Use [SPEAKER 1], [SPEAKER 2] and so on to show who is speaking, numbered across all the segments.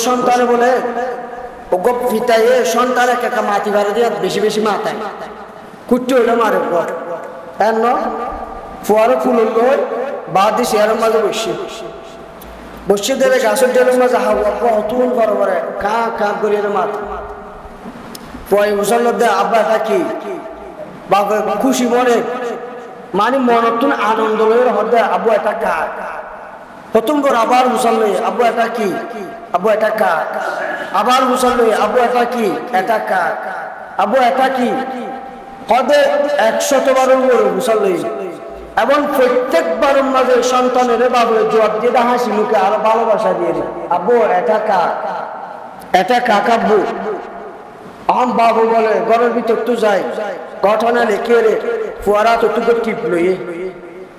[SPEAKER 1] সন্তানে বলে ওগো পিতায় সন্তান একা মাটি ভাড়া দিয়ে বেশি বেশি মাথায় কুট্টি হইলে মারে ঘর এর ন ফুয়ারো ফুল লই বাদ দিয়ে শেয়ারের মাঝে বসে দিলে গাছের ডেলের মাঝে হাওয়া অতুল বড় বড় কা কা করিয়ে মাথা পয় মুসল্লার দে আব্বা এটা কি বাবা খুশি মনে মানে মনতুন আনন্দ লইয়ের হদে আব্বু এটা কা প্রথম বার আবার মুসল্লি আব্বু এটা কি আব্বু এটা কা আবার মুসল্লি আব্বু এটা কি এটা কা আব্বু এটা কি হদে 100 বারের উপরে মুসল্লি এবং প্রত্যেকবারের মাঝে সন্তানের বাবু জবাব দিয়ে হাসি মুখে আরো ভালোবাসা দিয়ে আব্বু এটা কা এটা কাকাব্বু আম বাবু বলে ঘরের ভিতর তো যাই ঘটনা লেখে রে ফুয়ারা তো তুকে টিপ লইয়ে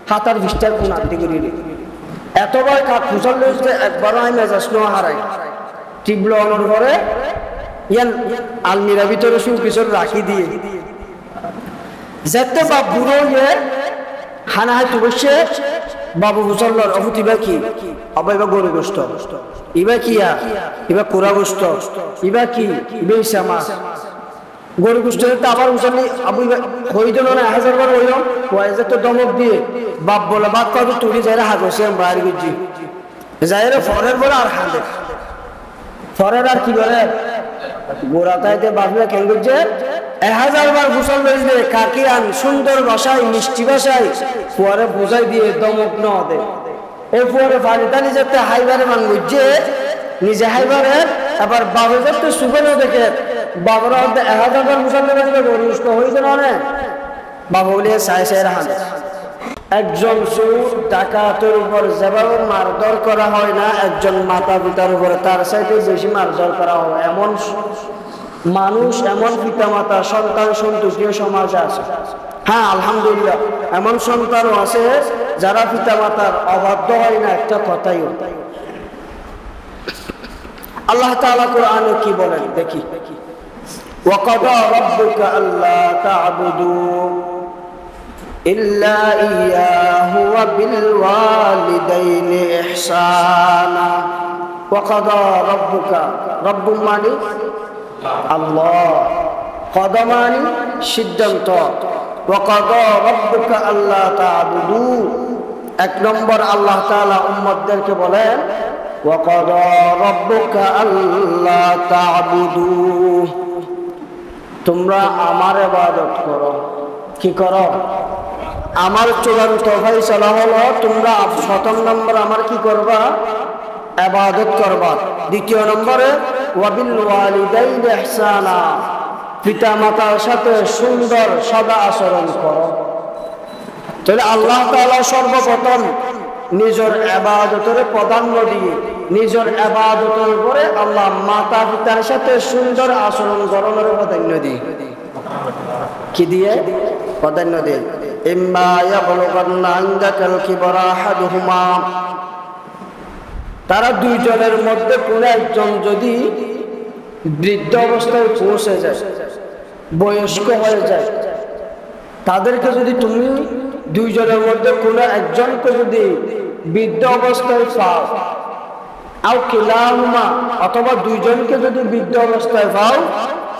[SPEAKER 1] হাতার ভিস্টার কোন আনতে করি রে এতবার কাক ফুসল লইছে একবারও আমি মেজাজ নো হারাই টিপল অনর করে ইয়ান আলমিরা ভিতরে সুকিশোর রাখি দিয়ে যেতে বা বুড়ো ইয়ে হানা হাই তো বসে বাবু মুসল্লার অভূতিবা কি আবার এবার গরু গোস্ত ইবা কিয়া ইবা কোরা গোস্ত ইবা কি ইবে শ্যামা গরু গোস্ত আবার মুসল্লি আবু হইল না 1000 বার হইল কয়েছে তো দমক দিয়ে বাপ বলে বাপ কত তুলি যাই হাগছে বাইরে গুজি যাইরে ফরের বলে আর হাঁদে ফরের আর কি বলে গোড়া তাইতে বাপলা কেন গুজে 1000 বার গোসল লইলে কাকি আন সুন্দর ভাষায় মিষ্টি ভাষায় ফুয়ারে বুঝাই দিয়ে দমক ন দে এই ফুয়ারে পানি টানি যেতে হাইবারে মান গুজে নিজে হাইবারে আবার বাবা যেতে সুবেন দেখে বাবার 1000 বার গোসল লইলে গরিষ্ঠ হইছে না রে বাবা বলে সাই সাই রাহান একজন চোর ডাকাতের উপর যেভাবে মারধর করা হয় না একজন মাতা পিতার উপরে তার চাইতে বেশি মারধর করা হয় এমন মানুষ এমন পিতামাতা সন্তান সন্তুষ্টিও সমাজে আছে হ্যাঁ আলহামদুলিল্লাহ এমন সন্তানও আছে যারা পিতামাতার অবাধ্য হয় না একটা কথাই আল্লাহ তাআলা কোরআনে কি বলেন দেখি ওয়াকাদা রাব্বুকা আল্লা তা'বুদু ইল্লা ইয়াহু ওয়া বিল ওয়ালিদাইনি ইহসানা ওয়াকাদা রাব্বুকা রব্বু মানে আল্লাহ কদমানি সিদ্ধান্ত ওয়াকাদা রাব্বুকা আল্লা তা'বুদু এক নম্বর আল্লাহ তাআলা উম্মতদেরকে বলেন ওয়াকাদা রাব্বুকা আল্লা তা'বুদু তোমরা আমার ইবাদত করো কি করো আমার চূড়ান্ত ফয়সালা হলো তোমরা প্রথম নম্বর আমার কি করবা ইবাদত করবা দ্বিতীয় নম্বরে ওয়াবিল ওয়ালিদাইনি ইহসানা পিতামাতার সাথে সুন্দর সদা আচরণ করো তাহলে আল্লাহ তাআলা সর্বপ্রথম নিজের ইবাদতের প্রাধান্য দিয়ে নিজের ইবাদতের উপরে আল্লাহ মাতা পিতার সাথে সুন্দর আচরণ করার প্রাধান্য দিয়ে কি দিয়ে প্রাধান্য দিয়ে ইম্মা ইয়াবলুগান্না ইনদাকাল কিবরা আহাদুহুমা তারা দুইজনের মধ্যে কোনো একজন যদি বৃদ্ধ অবস্থায় পৌঁছে যায় বয়স্ক হয়ে যায় তাদেরকে যদি তুমি দুইজনের মধ্যে কোনো একজনকে যদি বৃদ্ধ অবস্থায় পাও আও কিলাহুমা অথবা দুইজনকে যদি বৃদ্ধ অবস্থায় পাও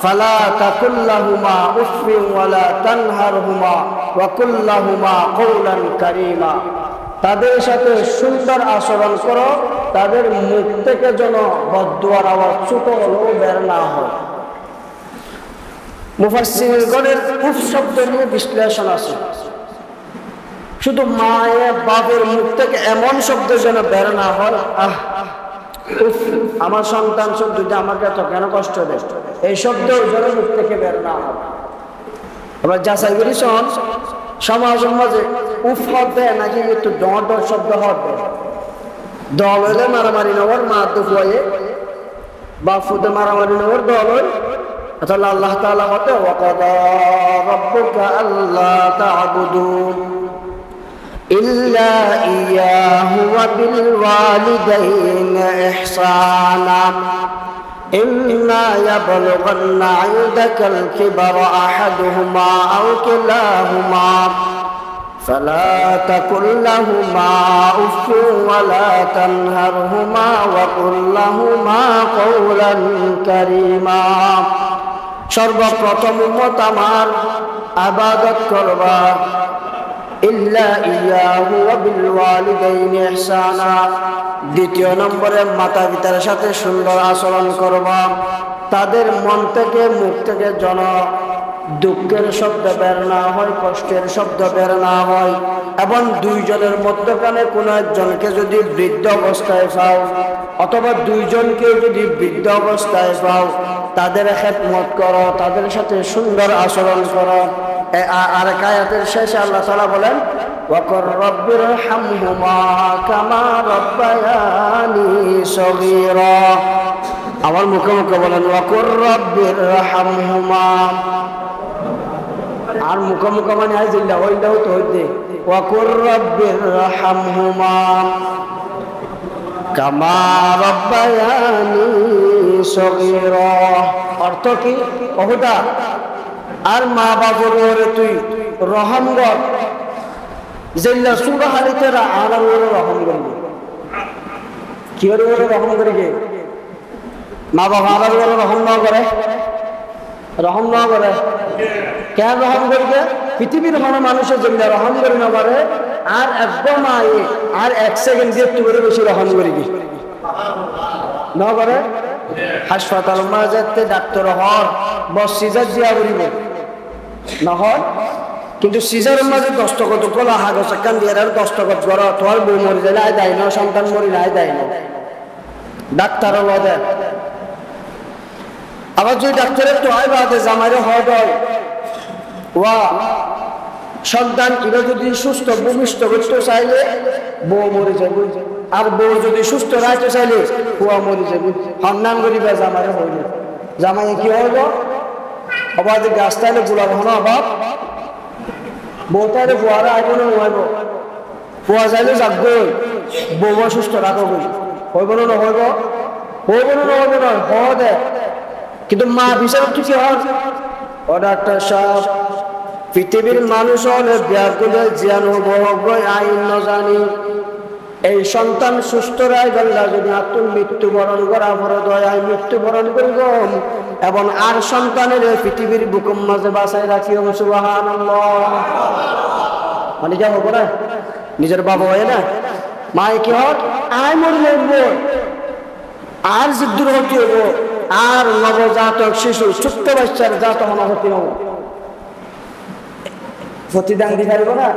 [SPEAKER 1] ফালা তাকুল্লাহুমা উফিন ওয়ালা তানহারহুমা ওয়া কুল্লাহুমা কওলান কারীমা তাদের সাথে সুন্দর আচরণ করো তাদের মুখ থেকে যেন বদদুয়ার আওয়াজ ছোট হলেও বের না হয় মুফাসসিরগণের উফ শব্দ নিয়ে বিশ্লেষণ আছে শুধু মায়ের বাবার মুখ থেকে এমন শব্দ যেন বের না হয় আহ উফ আমার সন্তান শব্দটা আমাকে এত কেন কষ্ট দেয় এই শব্দ যেন মুখ থেকে বের না হয় আবার যাচাই করেছেন সমাজের মাঝে উফ হবে নাকি একটু ডর ডর শব্দ হবে দল হলে মারামারি নেওয়ার মা দুফয়ে বা ফুদে মারামারি নেওয়ার দল হয় তাহলে আল্লাহ তাআলা হতে ওয়াকাদা রাব্বুকা আল্লা তা'বুদু ইল্লা ইয়াহু ওয়া বিল ওয়ালিদাইনি ইহসানা ইম্মা ইয়াবলুগান্না ইনদাকাল কিবরা আহাদুহুমা আও কিলাহুমা فلا تقل لهما اف ولا تنهرهما وقل لهما قولا كريما সর্বপ্রথম উম্মত আমার ইবাদত করবা ইল্লা ইয়াহু ওয়া বিল ওয়ালিদাইনি ইহসানা দ্বিতীয় নম্বরে মাতা পিতার সাথে সুন্দর আচরণ করবা তাদের মন থেকে মুখ থেকে যেন দুঃখের শব্দ বের না হয় কষ্টের শব্দ বের না হয় এবং দুইজনের মধ্যখানে কোনো একজনকে যদি বৃদ্ধ অবস্থায় পাও অথবা দুইজনকে যদি বৃদ্ধ অবস্থায় পাও তাদের খেদমত করো তাদের সাথে সুন্দর আচরণ করো আর আয়াতের শেষে আল্লাহ তাআলা বলেন ওয়াকুর রাব্বিরহামহুমা কামা রাব্বায়ানি সগীরা আমার মুখে মুখে বলেন ওয়াকুর রাব্বিরহামহুমা আর মুখে মুখে মানে আইজিল্লা ওইটাও তো হইতে ওয়াকুর রাব্বিরহামহুমা কামা রাব্বায়ানি সগীরা অর্থ কি ওহদা আর মা বাবার ওরে তুই রহম কর যেল্লা সুরা হালিতে আলার ওরে রহম করবি কি ওরে রহম করিবে মা বাবা আলার ওরে রহম না করে কেন রহম করবে পৃথিবীর কোনো মানুষের যেগুলা রহম করে না পারে আর একদম আর এক সেকেন্ড দিয়ে একটু করে বেশি রহম করিবি না করে হাসপাতাল মাঝে ডাক্তার হর বস সিজার দিয়া করিব না হয় কিন্তু সিজারের মাঝে দস্তখত কলা হাগজ কান দিয়ে আর দস্তখত কর তোর বউ মরি যায় নাই দেয় না সন্তান মরি নাই দেয় না ডাক্তার দেয় আবার যদি ডাক্তারের তো হয় বাদে জামাইরে হয় ওয়া সন্তান এরা যদি সুস্থ ভূমিষ্ঠ করতে চাইলে বউ মরে যাবে আর বউ যদি সুস্থ রাখতে চাইলে কুয়া মরে যাবে সন্ধান করিবা জামাইরে হইল জামাই কি হইল আবার যে গাছ তাইলে গোলাপ হন অভাব বউ তাইলে ফুয়ারা আইব না হইব ফুয়া চাইলে যাকবই বউ সুস্থ রাখবই হইব না হইব নয় দে কিন্তু মা বিচার কি হয় ও ডাক্তার সাহেব পৃথিবীর মানুষ হলে ব্যাগুলো জিয়ান হব আইন ন জানি এই সন্তান সুস্থ রাইবেলা যদি আতুল মৃত্যুবরণ করা পরে দয়ায় মৃত্যুবরণ করিব এবং আর সন্তানের পৃথিবীর বুকুম মাঝে বাসায় রাখিও সুবহানাল্লাহ মানে যা হবো না নিজের বাবা হয় না মায় কি হয় আয় মরলে আর জিদ্দুর হতে হবো আর নবজাতক শিশু ছোট্ট বাচ্চার জাত হতে হবো প্রতিদান দিতে পারবো না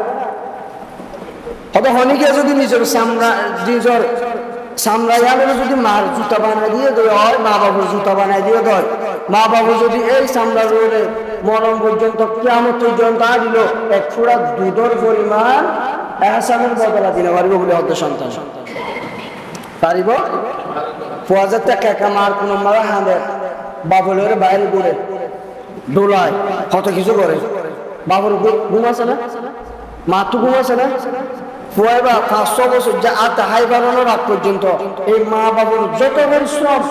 [SPEAKER 1] হবে হনিকে যদি নিজের সামরাইয়ালের যদি মার জুতা বানাই দিয়ে দেয় হয় মা বাবুর জুতা বানাই দিয়ে দেয় মা বাবু যদি এই সামরা রোলে মরণ পর্যন্ত কিয়ামত পর্যন্ত দিল এক ফুড়া দুধের পরিমাণ এহসানের বদলা দিতে পারবো বলে হতে সন্তান পারিব 5000 টাকা কামার কোন মারা হাঁদে বাবুলের বাইরে ঘুরে দোলায় কত কিছু করে বাবুর ঘুম আছে না মা তো ঘুম আছে না ফুয়াইবা 500 বছর যা আতা হাই বানানোর আগ পর্যন্ত এই মা বাবুর যত পরিশ্রম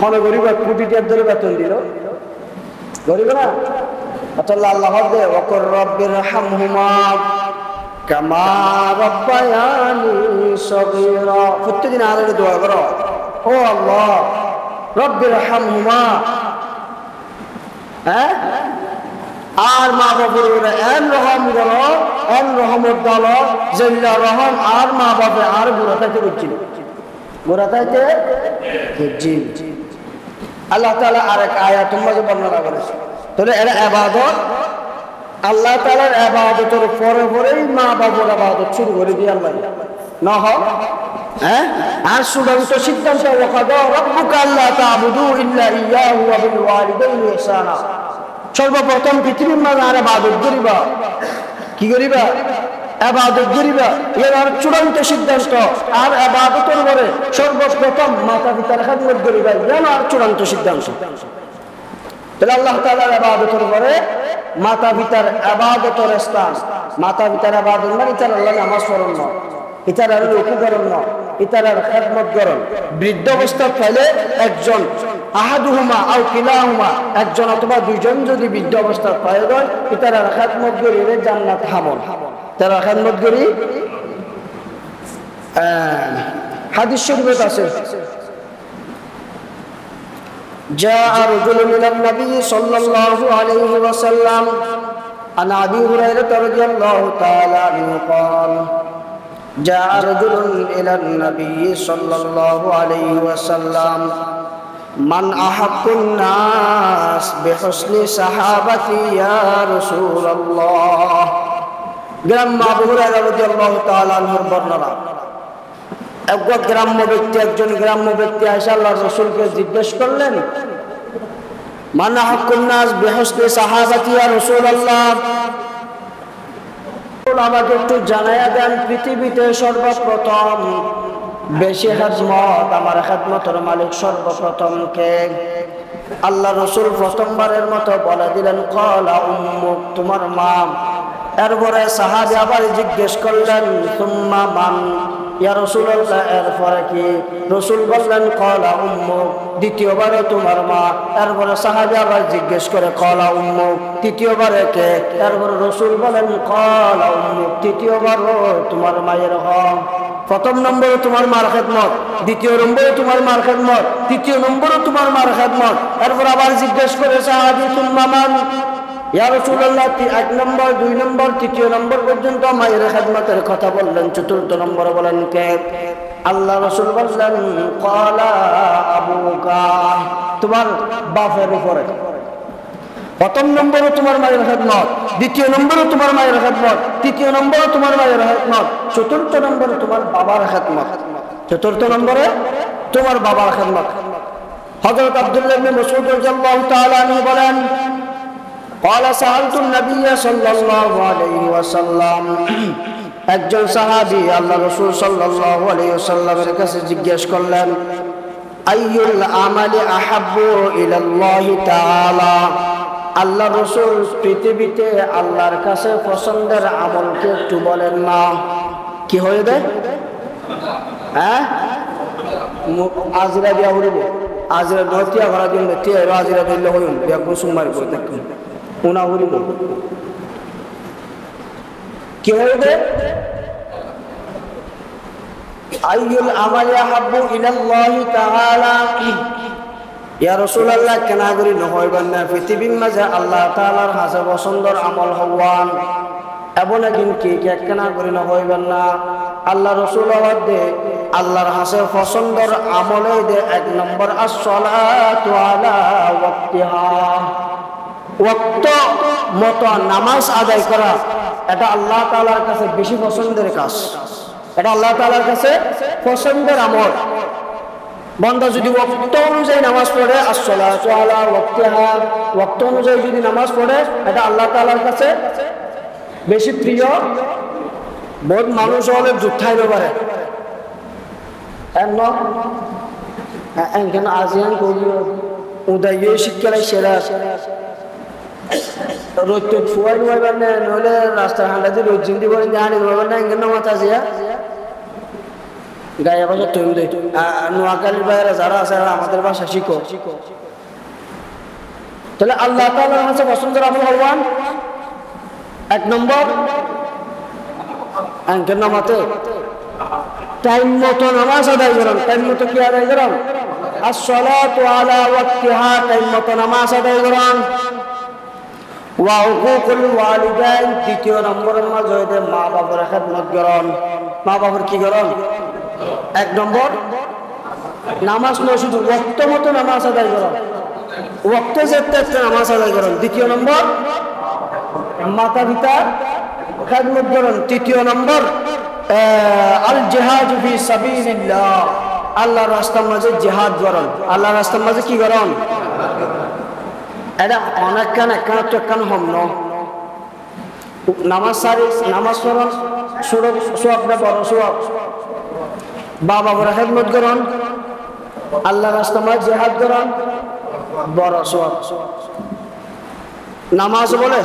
[SPEAKER 1] মনে গরিব কোটি টাকা ধরে বেতন দিল গরিব না আল্লাহ দে ওয়াকুর রাব্বিরহামহুমা কামা রাব্বায়ানি সগীরা প্রত্যেকদিন আলাদা দোয়া করো ও আল্লাহ রাব্বিরহামহুমা হ্যাঁ আর মা বাবুর এন রহম করো এন রহমত দল জেল্লা রহম আর মা বাবা আর বুড়াটাকে বুঝছিল বুড়াটাকে বুঝছিল আল্লাহ তাআলা আরেক আয়াতের মধ্যে বর্ণনা করেছে তাহলে এর ইবাদত আল্লাহ তাআলার ইবাদতের পরে পরেই মা বাবার ইবাদত শুরু করে দিয়ে আল্লাহ না হয় হ্যাঁ আর চূড়ান্ত সিদ্ধান্ত ওয়াকাদা রাব্বুকা আল্লা তা'বুদু ইল্লা ইয়াহু ওয়া বিল ওয়ালিদাইনি ইহসানা সর্বপ্রথম পৃথিবীর মাঝে আর ইবাদত করিবা কি করিবা ইবাদত করিবা এর আর চূড়ান্ত সিদ্ধান্ত আর ইবাদতের পরে সর্বপ্রথম মাতা পিতার খেদমত করিবা এর আর চূড়ান্ত সিদ্ধান্ত তাহলে আল্লাহ তাআলার ইবাদতের পরে মাতা পিতার ইবাদতের স্থান মাতা পিতার ইবাদত মানে তার আল্লাহ নামাজ পড়ন না ইতার আর রুকু করেন না ইতার আর খেদমত করেন বৃদ্ধ অবস্থা পাইলে একজন আহাদুহুমা আও কিলাহুমা একজন অথবা দুইজন যদি বৃদ্ধ অবস্থা পায় দেয় ইতার আর খেদমত করে জান্নাত হামল তারা খেদমত করি। হাদিস শরীফে আছে جاء رجل من النبي صلى الله عليه وسلم عن أبي هريرة رضي الله تعالى عنه قال جاء رجل إلى النبي صلى الله عليه وسلم من أحق الناس بحسن صحابتي يا رسول الله গ্রাম্য আবু হুরায়রা রাদিয়াল্লাহু তাআলা আনহুর বর্ণনা। একজন গ্রাম্য ব্যক্তি এসে আল্লাহর রাসূলকে জিজ্ঞেস করলেন, মান আহাক্কুন নাস বিহুসনি সাহাবাতি ইয়া রাসূলুল্লাহ, আমাকে একটু জানায়া দেন পৃথিবীতে সর্বপ্রথম বেশি খেদমত আমার খেদমতের মালিক সর্বপ্রথম কে? আল্লাহ রাসূল প্রথমবারের মতো বলে দিলেন, ক্বালা উম্মুক, তোমার মা। এরপরে সাহাবী আবার জিজ্ঞেস করলেন, সুম্মা মান ইয়া রাসূলুল্লাহ, এরপরে কি? রাসূল বললেন, ক্বালা উম্মুক, দ্বিতীয়বারে তোমার মা। এরপরে সাহাবী আবার জিজ্ঞেস করে, ক্বালা উম্মুক, তৃতীয়বারে কে? এরপরে রাসূল বলেন, ক্বালা উম্মুক, তৃতীয়বারও তোমার মায়ের হক। প্রথম নম্বরে তোমার মার খেদমত, দ্বিতীয় নম্বরে তোমার মার খেদমত, তৃতীয় নম্বরে তোমার মার খেদমত। এরপর আবার জিজ্ঞেস করে সাহাবী, সুম্মা মান ইয়া রাসূলুল্লাহ, 1 নম্বর 2 নম্বর 3 নম্বর পর্যন্ত মায়ের খেদমতের কথা বললেন। চতুর্থ নম্বরে বলেন কে? আল্লাহ রাসূল বললেন, ক্বালা আবুকা, তোমার বাপের উপরে। প্রথম নম্বরে তোমার মায়ের খেদমত, দ্বিতীয় নম্বরে তোমার মায়ের খেদমত, তৃতীয় নম্বরে তোমার মায়ের খেদমত, চতুর্থ নম্বরে তোমার বাবার খেদমত। চতুর্থ নম্বরে তোমার বাবার খেদমত। হযরত আব্দুল্লাহ ইবনে মাসউদ রাদিয়াল্লাহু তাআলা আনহু বলেন, قال سألت النبي صلى الله عليه وسلم, একজন সাহাবী আল্লাহ রাসূল সাল্লাল্লাহু আলাইহি ওয়াসাল্লামের কাছে জিজ্ঞেস করলেন, আইয়ুল আমালি আহাব্বু ইলাল্লাহি তাআলা, আল্লাহ রাসূল পৃথিবীতে আল্লাহর কাছে পছন্দের আমলকে একটু বলেন না। কি হয়ে দেয়? হ্যাঁ, আজরা দিয়া হইব, আজরা নতিয়া ঘরা দিন নতিয়া আজরা দিলে হইম বেকুম সুমারি করে দেখুন উনা হইব। কি হয়ে দেয়? আইয়ুল আমালি আহাব্বু ইলাল্লাহি তাআলা, ইয়া রাসূলুল্লাহ, কেন করি নহইবেন না পৃথিবীর মাঝে আল্লাহ তাআলার কাছে পছন্দের আমল হওয়ান এমন একদিন কি কেন করি নহইবেন না? আল্লাহ রাসূল দে আল্লাহর কাছে পছন্দের আমলে দে 1 নম্বর আস-সালাতু আলা ওয়াক্তিহা, ওয়াক্ত মতো নামাজ আদায় করা। এটা আল্লাহ তাআলার কাছে বেশি পছন্দের কাজ, এটা আল্লাহ তাআলার কাছে পছন্দের আমল। বান্দা যদি ওয়াক্ত অনুযায়ী নামাজ পড়ে, আস-সালাতু আলা ওয়াক্তিহা, ওয়াক্ত অনুযায়ী যদি নামাজ পড়ে, এটা আল্লাহ তাআলার কাছে বেশি প্রিয়। বহুত মানুষ হলে যুদ্ধাইতে পারে এন আজিয়ান করিও উদয় শিক্ষায় সেরা রোদ ফুয়াই নইবার না, নইলে রাস্তার হাঁটাতে রোদ জিন্দি বলে জানি নইবার না। এঙ্গেন নামাজ আছে গায়ে বাসা তৈরি দেয়। নোয়াখালীর বাইরে যারা আছে আমাদের বাসা শিখো। তাহলে আল্লাহ তাআলার কাছে পছন্দের আমল হওয়ান 1 নম্বর এঙ্গেন নামাতে টাইম মতো নামাজ আদায় করেন। টাইম মতো কি আদায় করেন? আস-সালাতু আলা ওয়াক্তিহা, টাইম মতো নামাজ আদায় করেন। ওয়া হুকুকুল ওয়ালিদাইন, দ্বিতীয় নম্বরের মাঝে হইতে মা বাবার খেদমত করেন। মা বাবার কি করেন? 1 নম্বর নামাজ নয়, শুধু ওয়াক্ত মতো নামাজ আদায় করেন, ওয়াক্তে যেতে নামাজ আদায় করেন। দ্বিতীয় নম্বর মাতা পিতার খেদমত করেন। তৃতীয় নম্বর আল জিহাদ ফি সাবিলিল্লাহ, আল্লাহর রাস্তার মাঝে জিহাদ করেন। আল্লাহর রাস্তার মাঝে কি করেন? এটা অনেক কেন তো কেন হম ন নামাজ সারি নামাজ পড়েন, সোয়াব না বড় সোয়াব। বাবা বড় খেদমত করেন, আল্লাহর রাস্তার মাঝে জিহাদ করেন, বড় সোয়াব। নামাজ বলে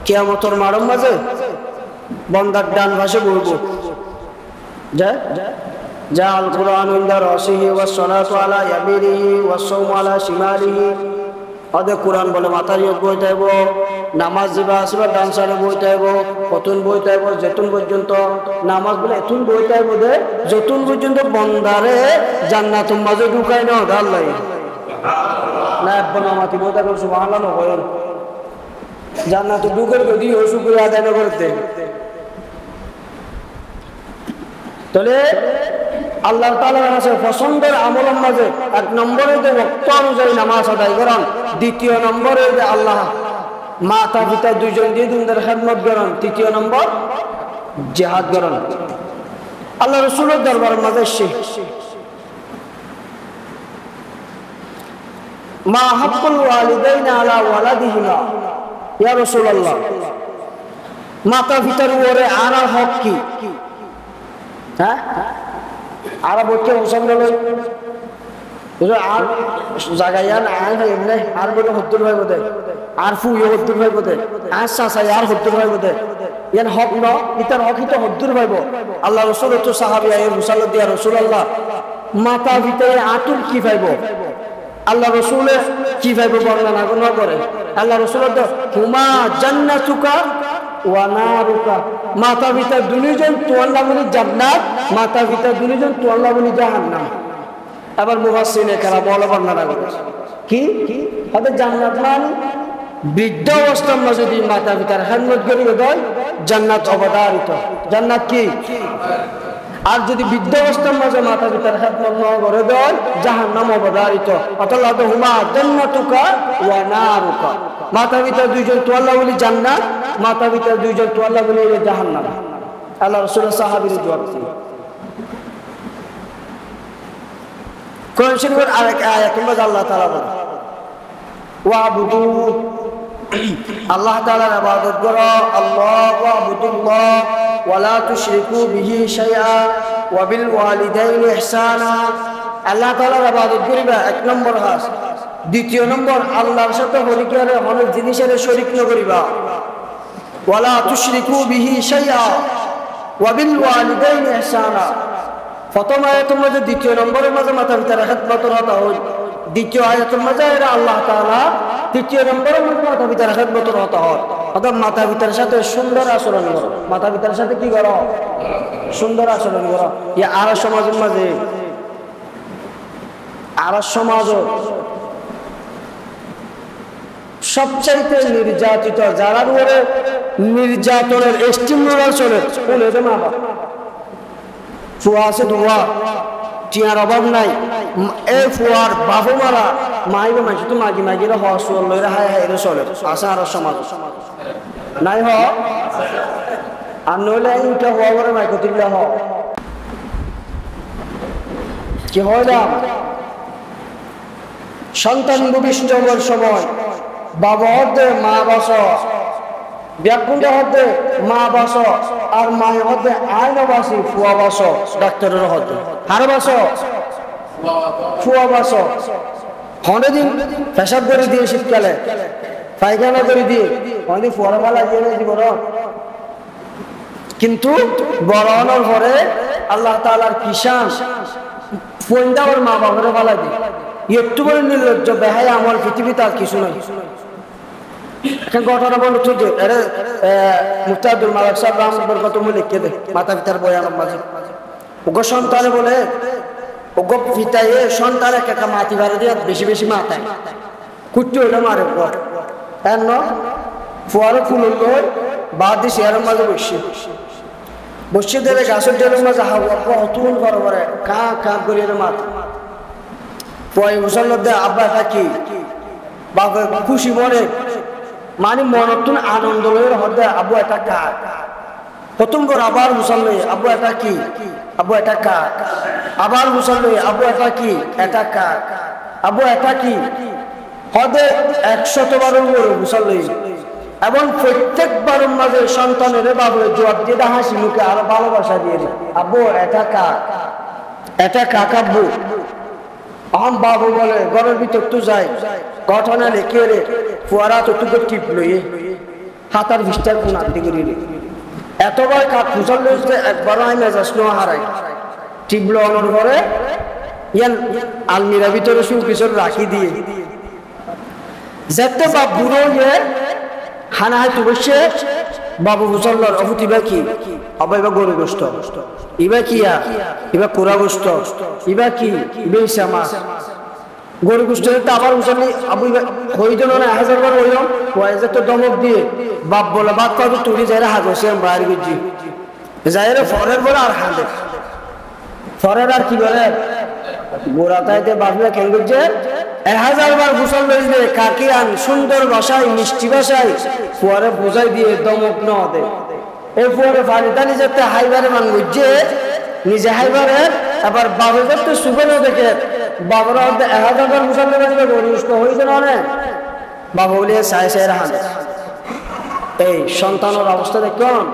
[SPEAKER 1] কিয়ামতের মাঠের মাঝে বন্দার ডান পাশে বলবো যা আল কুরআন ইনদা রাসিহি ওয়াস সালাতু আলা ইয়ামিনিহি ওয়াস সাওমু আলা শিমালিহি। আদে কুরআন বলে মাথার উপর দেব, নামাজ যাবা আসবা ডান সাইডে বইতে হইব কতন বইতে হইব যেতুন পর্যন্ত নামাজ বলে এতুন বইতে হইব দে যতুন পর্যন্ত বন্দারে জান্নাতুল মাঝে ঢুকাই না আল্লাহ না বনা মাতি বইতে করে সুবহানাল্লাহ নকরেন জান্নাত ঢুকের যদি ও শুকরিয়া আদায় না করতে তাহলে আল্লাহ তাআলার কাছে পছন্দের আমলের মাঝে এক নম্বরে যে ওয়াক্ত অনুযায়ী নামাজ আদায় করেন দ্বিতীয় নম্বরে যে আল্লাহ মাতা পিতা দুইজন দিয়ে দুনদের খেদমত করেন তৃতীয় নম্বর জিহাদ করেন আল্লাহ রাসূলের দরবারের মাঝে মা হাক্কুল ওয়ালিদাইনা আলা ওয়ালাদিহিমা ইয়া রাসূলুল্লাহ মাতা পিতার উপরে আর হক কি হ্যাঁ আর বলছে হোসেন লই আর জাগায়ান আয় ভাই এমনি আর বলে হত্তর ভাই বোধে আর ফুয়ে হত্তর ভাই বোধে আর সাসাই আর হত্তর ভাই বোধে ইয়ান হক ন ইতার হক ইতো হত্তর ভাইব আল্লাহ রাসূল তো সাহাবী আয়ে মুসাল্লাহ দিয়া রাসূলুল্লাহ মাতা পিতায় আতুর কি পাইব আল্লাহ রাসূলে কি পাইব বর্ণনা কোন করে আল্লাহ রাসূল তো হুমা জান্নাতুকা ওয়া নারুকা মাতা পিতা দুইজন তোয়াল্লাহ বলি জান্নাত মাতা পিতা দুইজন তোয়াল্লাহ বলি জাহান্নাম আবার মুফাসসিরিনে কারা বলে বর্ণনা করে কি তাদের জান্নাত মানে বৃদ্ধ অবস্থার মাঝে যদি মাতা পিতার খেদমত করিয়ে দেয় জান্নাত অবধারিত জান্নাত কি আর যদি বৃদ্ধ অবস্থার মাঝে মাতা পিতার খেদমত না করে দেয় জাহান্নাম অবধারিত অতএব হুমা জান্নাতুকা ওয়া নারুকা মাতা পিতা দুইজন তোয়াল্লাহ বলি জান্নাত মাতা পিতা দুইজন তোয়াল্লাহ বলি জাহান্নাম আল্লাহ রাসূল সাহাবীর জবাব দিলেন কোরআন শরীফের আরেক আয়াতের মধ্যে আল্লাহ তাআলা বলেন ওয়াবুদু আল্লাহ তাআলার ইবাদত করো আল্লাহ ওয়াবুদুল্লাহ ওয়া লা তুশরিকু বিহি শাইআ ওয়া বিল ওয়ালিদাইনি ইহসানা আল্লাহ তাআলার ইবাদত করিবা এক নম্বর হাস দ্বিতীয় নম্বর আল্লাহর সাথে শরীকের অনেক জিনিসের শরীক না করিবা ওয়া লা তুশরিকু বিহি শাইআ ওয়া বিল ওয়ালিদাইনি ইহসানা প্রথম আয়াতের মধ্যে দ্বিতীয় নম্বরের মাঝে মাতা পিতার খেদমত রত হই দ্বিতীয় আয়াতের মাঝে এরা আল্লাহ তাআলা তৃতীয় নম্বরের মধ্যে মাতা পিতার খেদমত রত হয় অর্থাৎ মাতা পিতার সাথে সুন্দর আচরণ করো মাতা পিতার সাথে কি করো সুন্দর আচরণ করো এই আর সমাজের মাঝে আর সমাজ সবচাইতে নির্যাতিত যারা উপরে নির্যাতনের স্টিমুলার চলে কোন এদের মা বাবা ফুয়া আছে ধোয়া টিয়ার অভাব নাই এই ফুয়ার বাবু মারা মাইবে মাইছে তো মাগি মাগিরা হওয়া সুয়ার লইরা হায় হায় চলে আছে আর সমাজ নাই হ আর নইলে এইটা হওয়া করে মাইক দিলে হ কি হইলাম সন্তান ভূমিষ্ঠ হওয়ার সময় বাবা হতে মা বাস ব্যাকুণ্ড হতে মা বাস আর মায়ের হতে আইন বাসি ফুয়া বাস ডাক্তারের হতে হার বাস ফুয়া বাস অনেকদিন পেশাব করে দিয়ে শীতকালে পায়খানা করে দিয়ে অনেকদিন ফুয়ারা মালা দিয়ে জীবন কিন্তু বড় হওয়ার পরে আল্লাহ তাআলার কিষান ফোন দেওয়ার মা বাবার ফালা দিয়ে একটু বলে নির্লজ্জ বেহায়া আমার পৃথিবীতে আর কিছু নাই এখন ঘটনা বন্ধ চলছে আরে মুস্তাদুল মালিক সাহেব রামপুর কত মূল্য কে দে মাতা পিতার বয়ানের মাঝে ওগো সন্তানে বলে ওগো পিতায়ে সন্তানে কাকা মাটি ভাড়া দিয়ে বেশি বেশি মাথায় কুট্টি হইলে মারে পর এন ফুয়ারে ফুল লই বাদ দিয়ে শেয়ারের মাঝে বসে দিলে গাছের ডেলের মাঝে হাওয়া অতুল বড় বড় কা কা করিয়ে মাথা পয় মুসল্লার দে আব্বা থাকি বাবা খুশি মনে মানে মনতুন আনন্দ লয়ের হদে আবু এটা কাক প্রথম বার আবার মুসল্লি আবু এটা কি আবু এটা কাক আবার মুসল্লি আবু এটা কি এটা কাক আবু এটা কি হদে 100 বারের উপরে মুসল্লি এবং প্রত্যেকবারের মাঝে সন্তানের বাবু জবাব দিয়ে হাসি মুখে আরো ভালোবাসা দিয়ে আবু এটা কাক এটা কাক আব্বু আম বাবু বলে ঘরের ভিতর তো যাই ঘটনা লেখে রে ফুয়ারা তো তুকে টিপ লইয়ে হাতার বিস্তার কোন আনতে করি রে এতবার কাক ফুসল লইছে একবারও আমি মেজাজ নোয়া হারাই টিপলো অনর ঘরে ইয়ান আলমিরা ভিতরে সুকিশোর রাখি দিয়ে যেতে বা বুড়ো ইয়ে খানা হয় তো বসে বাবু মুসল্লার অভূতি বাকি আবার এবার গরু গোস্ত ইবা কিয়া এবার কোরা গোস্ত ইবা কি ইবে মাছ গরু গোস্ত আবার মুসল্লি আবু হইজন না 1000 বার হইলাম কয়েছে তো দমক দিয়ে বাপ বলে বাপ কত তুলি যাইরা হাগছে বাইরে গুজি যাইরা ফরের বলে আর হাঁদে ফরের আর কি বলে গোরা তাইতে বাপলা কেন গুজে 1000 বার গোসল লইলে কাকি আন সুন্দর ভাষায় মিষ্টি ভাষায় পরে বোঝাই দিয়ে দমক ন দে এই পরে ফালিদানি যেতে হাইবারে মান গুজে নিজে হাইবারে আবার বাবা যেতে সুবেন দেখে বাবার 1000 বার গোসল লইলে গরিষ্ঠ হইছে না রে বাবা বলে সাই সাই রাহান এই সন্তানের অবস্থা দেখুন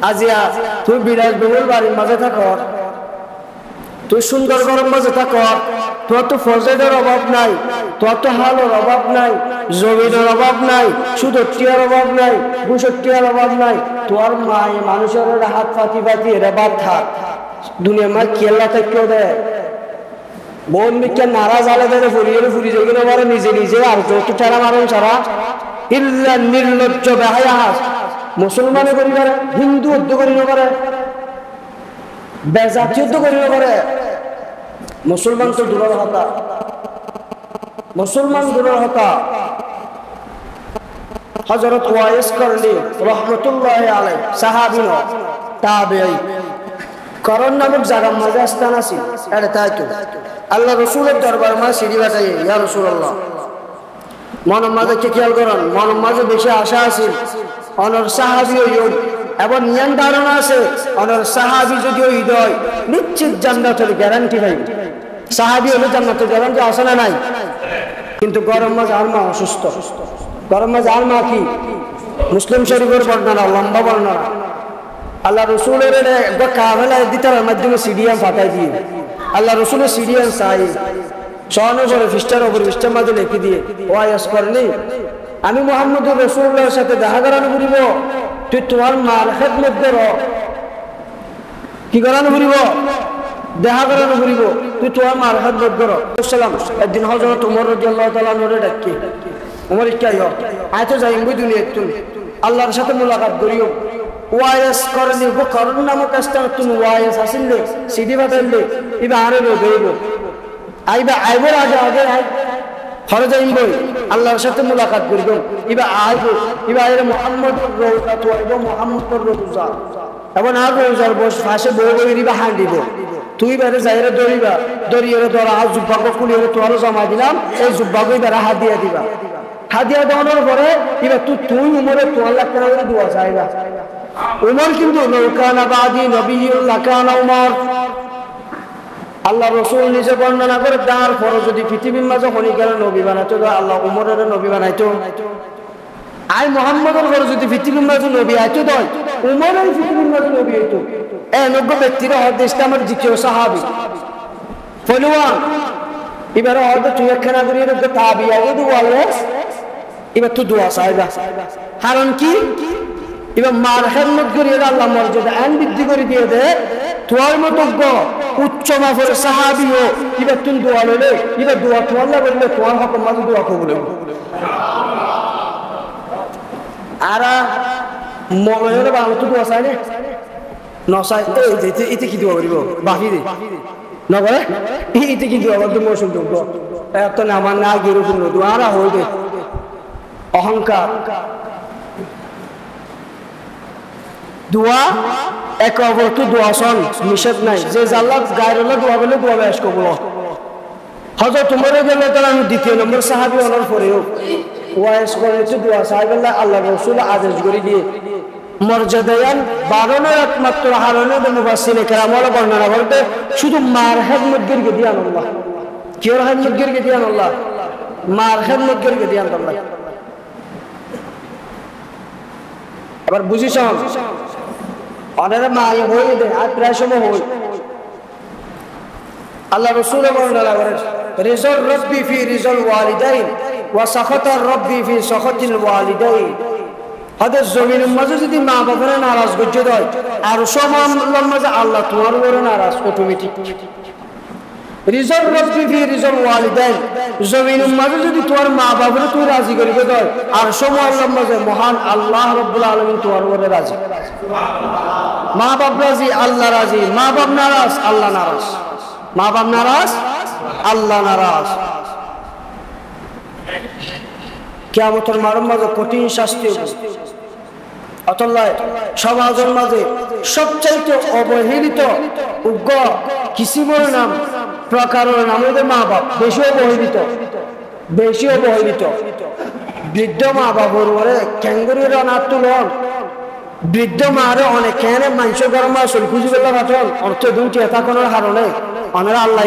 [SPEAKER 1] আজিয়া তুই বিরাজ বহুল বাড়ির মাঝে থাকো তুই সুন্দর গরম মাঝে থাকো তোর তো ফজলের অভাব নাই তোর তো হালের অভাব নাই জমিনের অভাব নাই সুদটিয়ার অভাব নাই গুসটিয়ার অভাব নাই তোর মায় মানুষের হাত পাতি পাতি এরা বাদ থাক দুনিয়া মা কেল্লা থেকেও দেয় বোন মিকে নারাজ আলাদা ফুরি যেগুলো বলে নিজে নিজে আর যত টেরা মারণ ছাড়া ইল্লা নির্লজ্জ বেহায়া মুসলমানে করি পারে হিন্দু উদ্ধ করিব পারে বেজাতি উদ্ধ করিব পারে মুসলমান তো দূরের হতা মুসলমান দূরের হতা হযরত ওয়াইস করলি রহমাতুল্লাহি আলাইহি সাহাবী তাবেঈ করন নামক জায়গা মাঝে স্থান আছে এটা তাই তো আল্লাহ রাসূলের দরবার মা সিঁড়ি বাটাই ইয়া রাসূলুল্লাহ মনের মাঝে কি খেয়াল করেন মনের মাঝে বেশি আশা আছে অনর সাহাবী হইল এবং নিয়ম ধারণা আছে অনর সাহাবী যদি হৃদয় নিশ্চিত জান্নাতের গ্যারান্টি পাইবে সাহাবী হলে জান্নাতের গ্যারান্টি আছে না নাই কিন্তু গরম মাঝে আর মা অসুস্থ গরম মাঝে আর মা কি মুসলিম শরীফের বর্ণনা লম্বা বর্ণনা আল্লাহ রসুলের একবার কামেলা দিতার মাধ্যমে সিডিয়াম ফাটাই দিয়ে আল্লাহ রসুলের সিডিয়াম চাই সহনে করে ফিস্টার ওপর ফিস্টার মাঝে লিখে দিয়ে ওয়াইস করলি আমি মুহাম্মদুর রাসূলুল্লাহর সাথে দেখা করানো করিব তুই তোমার মার খেদমত করো কি করানো করিব দেখা করানো করিব তুই তোমার মার খেদমত করো সালাম একদিন হযরত ওমর রাদিয়াল্লাহু তাআলা নরে ডাকি ওমর কি আইও আয় তো যাইম বই দুনিয়া তুমি আল্লাহর সাথে মুলাকাত করিও ওয়াইস করলি গো করন নামক কাজটা তুমি ওয়াইস আসিলে সিডি বাতাইলে ইবা আরে রইব আইবা আইবার আগে আগে ফরজাইন বই আল্লাহর সাথে মুলাকাত করব ইবা আইবো ইবা আইরে মুহাম্মদুর রওজা তো আইবো মুহাম্মদুর রওজা এবং আর রওজার বস ফাঁসে বই বই রিবা হাঁদিব তুই বারে যাইরে দরিবা দরিয়ে ধরা আজ জুব্বাক কুলিয়ে তোর জমা দিলাম এই জুব্বাক বারে হাদিয়া দিবা হাদিয়া দেওয়ার পরে ইবা তুই উমরে 4 লাখ টাকা করে দোয়া চাইবা উমর কিন্তু নৌকানা বাদি নবিয়ুল লাকানা উমর আল্লাহ রসুল নিজে বর্ণনা করে তার পরে যদি পৃথিবীর মাঝে হরিকার নবী বানাইতো আল্লাহ উমরের নবী বানাইতো আই মুহাম্মদের পরে যদি পৃথিবীর মাঝে নবী আইতো দয় উমরের পৃথিবীর মাঝে নবী হইতো এই 90 ব্যক্তির হদ ইসলামের দ্বিতীয় সাহাবী ফলোয়ার এবারে হদ তুই একখানা করিয়ে রেখে তাবিয়া এদু ওয়ালেস এবার তুই দোয়া চাইবা কারণ কি এবার মার খেদমত করিয়ে আল্লাহ মর্যাদা আইন বৃদ্ধি করে দিয়ে দে তোর মতো উচ্চ মাফের সাহাবীও এবার তুমি দোয়া লইলে এবার দোয়া তোমার বললে তোমার হক মাঝে দোয়া কবুল আর মনে বাংলা তো দোয়া চাই নসাই এতে কি দোয়া করিব বাকি দে না বলে এতে কি দোয়া করতে মৌসুম যোগ্য এত না আমার না গিয়ে রকম দোয়া আর হই দে অহংকার দোয়া এক অবর্ত দোয়া সন নিষেধ নাই যে জাল্লাহ গায়ের দোয়া বলে দোয়া বেশ কবুল হযরত ওমর রাদিয়াল্লাহু তাআলা দ্বিতীয় নম্বর সাহাবী হওয়ার পরেও ওয়াইস করেছে দোয়া সাহেবুল্লাহ আল্লাহ রাসূল আদেশ করে দিয়ে মর্যাদায়ান 12 একমাত্র হারনে মুফাসসিরে কেরাম ওয়ালা বর্ণনা করতে শুধু মার খেদমত গিরগে দিয়ান আল্লাহ কি ওর খেদমত গিরগে দিয়ান আল্লাহ মার খেদমত গিরগে দিয়ান আল্লাহ আবার বুঝিস অনেরা মাই হয়ে দে আর প্রায় সময় হই আল্লাহ রাসূল বর্ণনা করেন রিজাল রাব্বি ফি রিজাল ওয়ালিদাইন ওয়া সাখাতা রাব্বি ফি সাখাতিল ওয়ালিদাইন হাদের জমিনের মাঝে যদি মা বাবার নারাজ করতে দেয় আর সমান মাঝে আল্লাহ তোমার উপরে নারাজ অটোমেটিক রিজল রব্বি ফি রিজল ওয়ালিদাইন জমিনের মাঝে যদি তোমার মা বাবার তুই রাজি করিবে দেয় আর সময়ের মাঝে মহান আল্লাহ রব্বুল আলামিন তোমার উপরে রাজি। মা বাপ রাজি, আল্লাহ রাজি। মা বাপ নারাজ, আল্লাহ নারাজ। মা বাপ নারাজ, আল্লাহ নারাজ। কিয়ামতের মাঝে কঠিন শাস্তি হবে। অতলায় সমাজের মাঝে সবচাইতে অবহেলিত উগ্র কিসিমের নাম প্রকারের নাম হইতে মা বাপ। বেশি অবহেলিত, বেশি অবহেলিত। বৃদ্ধ মা বাবার ওরে ক্যাঙ্গুরির অনাথ তুলন, বৃদ্ধ মারে অনেক কেন মানুষ গরম আসল খুঁজি পেলাম এখন অর্থ দুটি এটা কোনো কারণে অনেরা আল্লাহ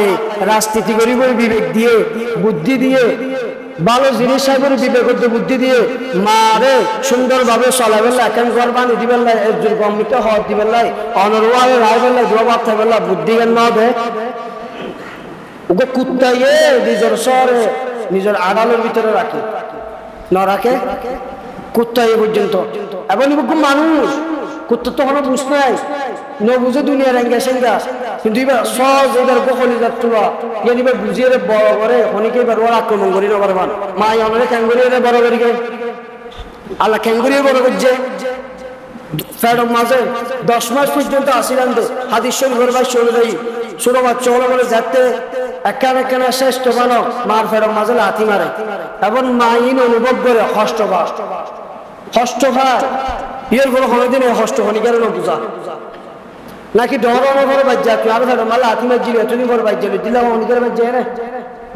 [SPEAKER 1] রাজনীতি করিব বিবেক দিয়ে, বুদ্ধি দিয়ে, ভালো জিনিস সাহেবের বিবেক বুদ্ধি দিয়ে মারে সুন্দরভাবে চলাই বেলা এখন গরবানি দিবেন লাই, একজন গম্মিত হওয়ার দিবেন লাই, অনরওয়ালে রায় বেলা জবাব থাকবে বুদ্ধি জ্ঞান না হবে। ওকে কুত্তাইয়ে নিজের শহরে নিজের আড়ালের ভিতরে রাখে না রাখে কুত্তাইয়ে পর্যন্ত। এবং মানুষ কুত্তা তো কোনো বুঝ নাই, ন বুঝে দুনিয়ার এঙ্গা সেঙ্গা, কিন্তু এবার সহজ এবার গোখলি যাত্রা এবার বুঝিয়ে বড় করে অনেকে এবার ওর আক্রমণ করি না পারবান। মা অনেক ক্যাঙ্গুরি বড় করি আল্লাহ ক্যাঙ্গুরি বড় করছে ফেরম মাঝে 10 মাস পর্যন্ত আসিলাম তো হাদিস শরীফের ভাই চলে যাই ছোট বাচ্চা হলো বলে যাতে একখানা শ্রেষ্ঠ বানো মার ফেরম মাঝে লাথি মারে এবং মাইন অনুভব করে হষ্ট খায় ইয়ের কোনো কোনোদিন হষ্ট খনিকার বুঝা নাকি ডর ঘরে বাজ্যা তুই আরো ফেরম মালা হাতি মারছিলি এতদিন ঘরে বাজ্যাবি দিলাম অনেকের বাজ্যা রে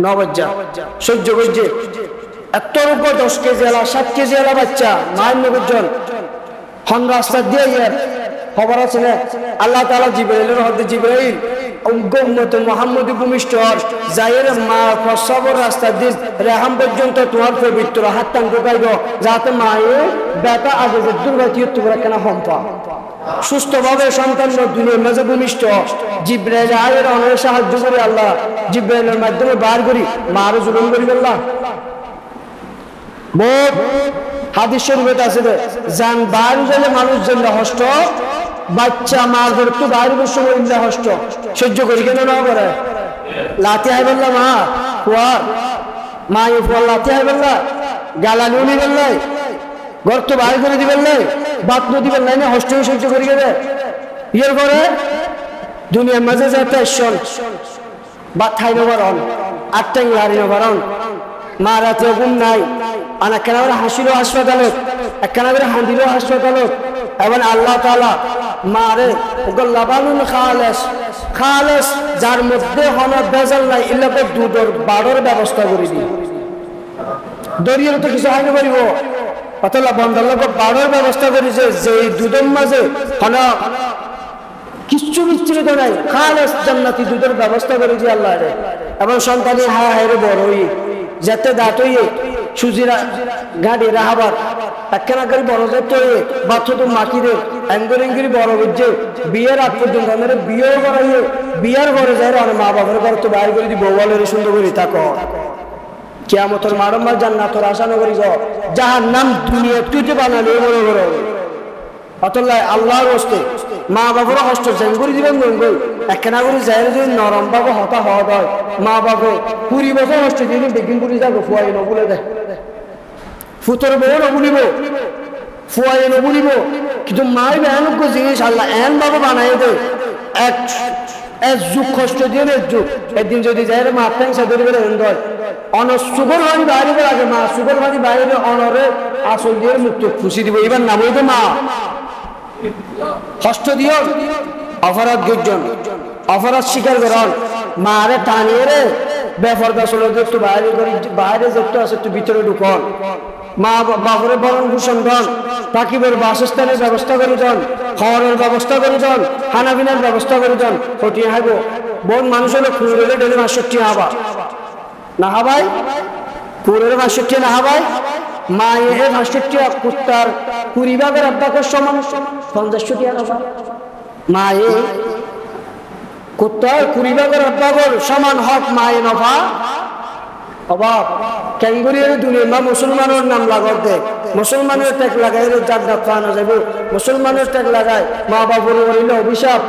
[SPEAKER 1] ন বাজ্যা সহ্য করছে এত উপর 10 কেজি এলা 7 কেজি এলা বাচ্চা মায়ের নগরজন হন রাস্তা দিয়ে ইয়ার খবর আছে না আল্লাহ তাআলা জিবরাইলের হতে জিবরাইল উম্মত মুহাম্মদ ভূমিষ্ঠ যায়ের মা প্রসবের রাস্তা দিয়ে রেহাম পর্যন্ত তোমার পবিত্র হাত টান ঢুকাইব যাতে মায়ে বেটা আগে যে দুর্গতিও তোমরা কেন হম্পা সুস্থভাবে সন্তান দুনিয়ার মাঝে ভূমিষ্ঠ জিবরাইল আয়ের অনেক সাহায্য করে আল্লাহ জিবরাইলের মাধ্যমে বার করি মারও জুলুম করি আল্লাহ বহুত হাদিস শরীফে আছে জান বাইরে গেলে মানুষ জন্য হষ্ট বাচ্চা মার ঘর তো বাইরের সময় ইল্লা হষ্ট সহ্য করি কেন না করে লাতি হাই বললাম মা কুয়ার মা ইফল লাতি হাই বললা গালালি উনি বললাই ঘর তো বাইরে করে দিবেন নাই বাত দিবেন নাই না হষ্ট সহ্য করি গেলে ইয়ের করে দুনিয়ার মাঝে যাতে শোন বা খাই নবারণ আটটাই হারি নবারণ মা রাতে ঘুম নাই আনা কেন হাসিল হাসপাতালত একখানা করে হাঁদিল হাসপাতালত এবং আল্লাহ তাআলা মারে লাবানুল খালেস যার মধ্যে হন বেজাল নাই ইল্লাকে দুধের বাড়র ব্যবস্থা করে দিই দরিয়ার তো কিছু হয়নি পারিব অতলা বন্ধর লোক বাড়র ব্যবস্থা করেছে যে দুধের মাঝে হন কিচ্ছু বিচ্ছিন্ন নাই খালেস জান্নাতি দুধের ব্যবস্থা করেছি আল্লাহ রে এবং সন্তানি হায় হায় রে বড় হই যাতে দাঁত হইয়ে সুজিরা গাড়ি রাহাবার একখানা করে বড় যাতে হয়ে বাচ্চা তো মাকিরে অ্যাঙ্গরি বড় বুঝছে বিয়ের আগ পর্যন্ত আমাদের বিয়েও করাইয়ে বিয়ার ঘরে যায় আর মা বাবার ঘর তো বাইর করে দি বউয়ালের সুন্দর করে থাকো কিয়ামতের মারম্মার জান্নাতর আশা নগরী যাও জাহান্নাম দুনিয়া তুই বানালে বড় বড় অতলায় আল্লাহর হস্তে মা বাবার হস্ত জেঙ্গুরি দিবেন গঙ্গই একখানা করে যায় যদি নরম বাবা হতা হওয়া হয় মা বাবা 20 বছর হস্ত দিয়ে বেগিন করে যাবো ফুয়াই নবুলে দেয় ফুতর বউ নবুলিব ফুয়াই নবুলিব কিন্তু মাই ভয়ানক জিনিস আল্লাহ এন বাবা বানাই দেয় এক যুগ কষ্ট দিয়ে এক যুগ একদিন যদি যায় মা ট্যাংসা ধরে বেড়ে হয় সুগর ভানি বাইরে আগে মা সুগর ভানি বাইরে অনরে আসল দিয়ে মুক্ত খুশি দিব এবার নাম হইতে মা কষ্ট দিও অপরাধ গর্জন অপরাধ স্বীকার করেন মারে টানিয়ে রে বেফরদা চলে একটু বাইরে করি বাইরে যেতে আছে একটু ভিতরে ঢুকন মা বাবরে বরণ ভূষণ ধন পাখিবের বাসস্থানের ব্যবস্থা করে যান খাওয়ানোর ব্যবস্থা করে যান খানা পিনার ব্যবস্থা করে যান ওটিয়ে হাইব বোন মানুষ হলে খুঁড়ে ডেলে ৬৫ হাবা না হাবাই কুড়ের ৬৫ না হাবাই মা এ ৬৫ কুত্তার ২০ ভাগের আব্বাকের সমান ৫০ টাকা মা এ কুত্তার ২০ ভাগের আব্বাকের সমান হক মা এ নফা অবাক ক্যাঙ্গুরিয়ার দুনিয়া মা মুসলমানের নাম লাগত দে মুসলমানের ট্যাগ লাগাইলে জান্নাত পাওয়া যাবে মুসলমানের ট্যাগ লাগায় মা বাবার হইলে অভিশাপ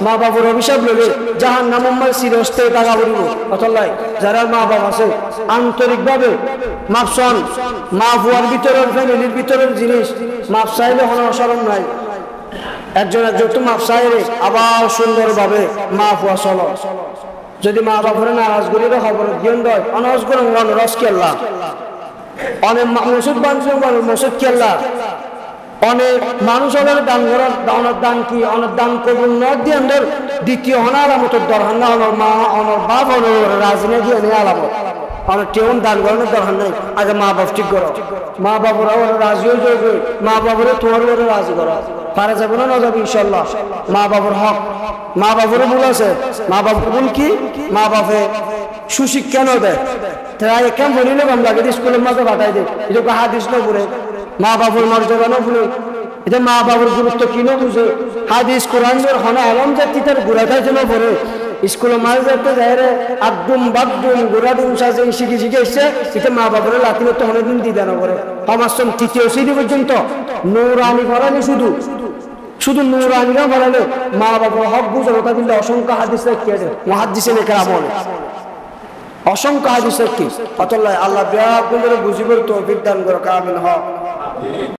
[SPEAKER 1] মা বাবার অভিশাপ লইলে জাহান্নামে চিরস্থায়ী টাকা পড়িব অতলাই যারা মা বাবা আছে আন্তরিকভাবে মাপসন মা বুয়ার ভিতরের ফ্যামিলির ভিতরের জিনিস মাপ চাইলে কোনো অসরণ নাই একজন একটু মাপ চাইলে আবার সুন্দরভাবে মা বুয়া চলো যদি মা বাবার নারাজ করিলে খবর জ্ঞান দেয় অনাজ করে রস কেল্লা অনেক মসুদ বানছে মসুদ কেল্লা অনেক মানুষ হলের দান করার অনেক দান কি অনেক দান কবুল নদ দিয়ে দ্বিতীয় হনার আমতের দরকার না অনর মা অনর বাপ অনর রাজনে দিয়ে নিয়ে আলামত অনেক টেউন দান করানোর দরকার নাই আগে মা বাপ ঠিক করো মা বাবরা ওরা রাজি হয়ে যাবে মা বাবরে তোমার ওরা রাজি করো পারা যাবে না যাবে ইনশাল্লাহ মা বাবার হক মা বাবারও ভুল আছে মা বাবার ভুল কি মা বাপে সুশিক্ষা ন দেয় তারা কেমন বলিলে কম লাগে স্কুলের মাঝে পাঠাই দেয় এটা হাদিস না বলে মা বাবার মর্যাদা না ভুলে এটা মা বাবার গুরুত্ব কিনো বুঝে হাদিস কোরআনের হনা আলম জাতি তার ঘুরা খাইছে না পরে স্কুলের মাঝে যাতে যায় রে আদুম বাদুম ঘোরাডুম সাজে শিখে এসছে এটা মা বাবার লাতিনের তো অনেকদিন দিদা না করে সমাজম তৃতীয় শ্রেণী পর্যন্ত নৌরানি করানি শুধু নূরানিরা বলালে মা বাবার হক বুঝে কথা কিন্তু অসংখ্য হাদিস রেখে আছে মুহাদ্দিসে লেখা আমলে অসংখ্য হাদিস রেখে অতল্লাহ আল্লাহ ব্যাপক বুঝিবার তৌফিক দান করো কামিল হক